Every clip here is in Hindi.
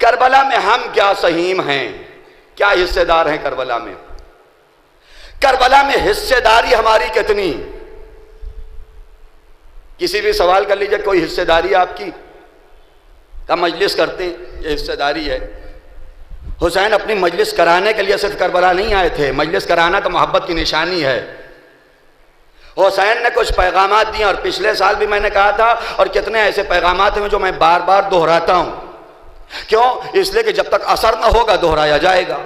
करबला में हम क्या सहीम हैं, क्या हिस्सेदार हैं करबला में? करबला में हिस्सेदारी हमारी कितनी? किसी भी सवाल कर लीजिए, कोई हिस्सेदारी आपकी? का मजलिस करते हैं, ये हिस्सेदारी है। हुसैन अपनी मजलिस कराने के लिए सिर्फ करबला नहीं आए थे, मजलिस कराना तो मोहब्बत की निशानी है। हुसैन ने कुछ पैगामात दिए, और पिछले साल भी मैंने कहा था, और कितने ऐसे पैगामात हैं जो मैं बार बार दोहराता हूं। क्यों? इसलिए कि जब तक असर ना होगा दोहराया जाएगा।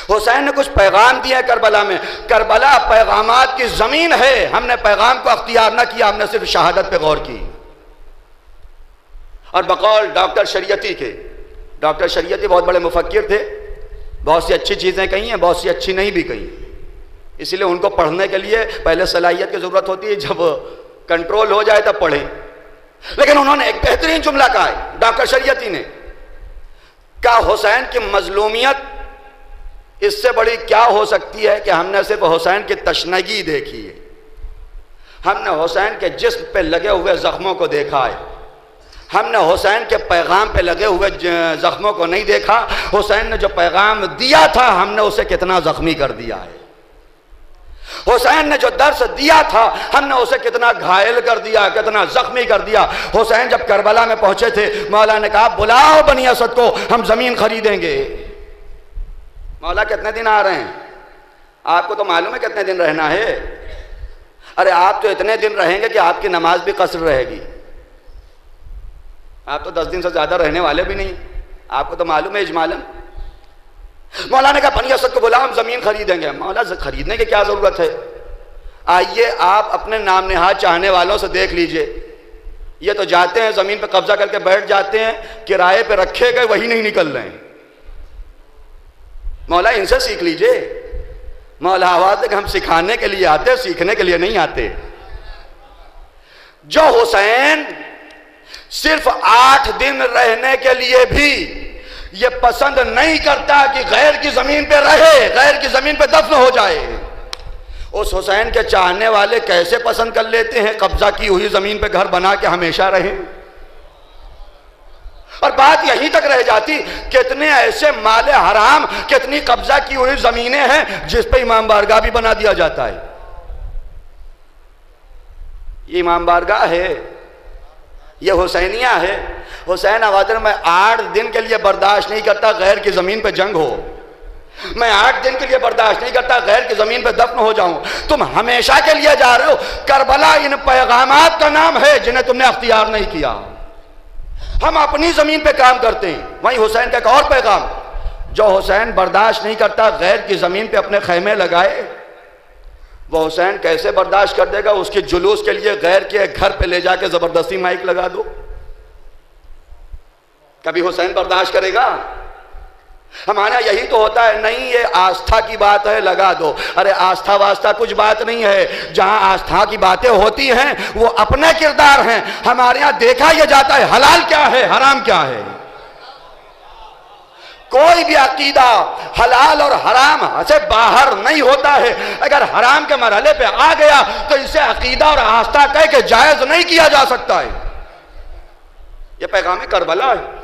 हुसैन ने कुछ पैगाम दिए करबला में। करबला पैगामात की जमीन है। हमने पैगाम को अख्तियार ना किया, हमने सिर्फ शहादत पे गौर की। और बकौल डॉक्टर शरीयती के, डॉक्टर शरीयती बहुत बड़े मुफक्किर थे, बहुत सी अच्छी चीज़ें कही हैं, बहुत सी अच्छी नहीं भी कही। इसीलिए उनको पढ़ने के लिए पहले सलाहियत की ज़रूरत होती है, जब कंट्रोल हो जाए तब पढ़ें। लेकिन उन्होंने एक बेहतरीन जुमला कहा है डॉक्टर शरीयती ने, कहा हुसैन की मजलूमियत इससे बड़ी क्या हो सकती है कि हमने सिर्फ हुसैन की तशनगी देखी है, हमने हुसैन के जिस्म पे लगे हुए ज़ख्मों को देखा है, हमने हुसैन के पैगाम पे लगे हुए ज़ख्मों को नहीं देखा। हुसैन ने जो पैगाम दिया था हमने उसे कितना ज़ख्मी कर दिया है। हुसैन ने जो दर्स दिया था हमने उसे कितना घायल कर दिया, कितना जख्मी कर दिया। हुसैन जब करबला में पहुंचे थे, मौला ने कहा बुलाओ बनी असद को, हम जमीन खरीदेंगे। मौला कितने दिन आ रहे हैं? आपको तो मालूम है कितने दिन रहना है। अरे आप तो इतने दिन रहेंगे कि आपकी नमाज भी कसर रहेगी। आप तो 10 दिन से ज्यादा रहने वाले भी नहीं, आपको तो मालूम है इजमालन। मौला ने कहा बनी असद को बुला, हम जमीन खरीदेंगे। मौला खरीदने की क्या जरूरत है? आइए आप अपने नाम नेहाद चाहने वालों से देख लीजिए, ये तो जाते हैं जमीन पे कब्जा करके बैठ जाते हैं, किराए पे रखे गए वही नहीं निकल रहे हैं। मौला इनसे सीख लीजिए। मौला आवाज है कि हम सिखाने के लिए आते, सीखने के लिए नहीं आते। जो हुसैन सिर्फ 8 दिन रहने के लिए भी ये पसंद नहीं करता कि गैर की जमीन पे रहे, गैर की जमीन पे दफन हो जाए, उस हुसैन के चाहने वाले कैसे पसंद कर लेते हैं कब्जा की हुई जमीन पे घर बना के हमेशा रहे। और बात यहीं तक रह जाती, कितने ऐसे माले हराम, कितनी कब्जा की हुई जमीनें हैं जिस पे इमाम बारगाह भी बना दिया जाता है। ये इमाम बारगाह है, ये हुसैनिया है। हुसैन आवाज़ में 8 दिन के लिए बर्दाश्त नहीं करता गैर की जमीन पे जंग हो, मैं 8 दिन के लिए बर्दाश्त नहीं करता गैर की जमीन पे दफन हो जाऊं। तुम हमेशा के लिए जा रहे हो। करबला इन पैगामात का नाम है जिन्हें तुमने अख्तियार नहीं किया। हम अपनी जमीन पे काम करते हैं। वहीं हुसैन का एक और पैगाम, जो हुसैन बर्दाश्त नहीं करता गैर की जमीन पे अपने खैमे लगाए, वो हुसैन कैसे बर्दाश्त कर देगा? उसके जुलूस के लिए गैर के घर पे ले जाके जबरदस्ती माइक लगा दो, कभी हुसैन बर्दाश्त करेगा? हमारा यही तो होता है, नहीं ये आस्था की बात है लगा दो। अरे आस्था वास्ता कुछ बात नहीं है। जहां आस्था की बातें होती हैं वो अपने किरदार हैं। हमारे यहां देखा यह जाता है हलाल क्या है, हराम क्या है। कोई भी अकीदा हलाल और हराम से बाहर नहीं होता है। अगर हराम के मरहले पे आ गया तो इसे अकीदा और आस्था कह के जायज नहीं किया जा सकता है। यह पैगाम करबला है।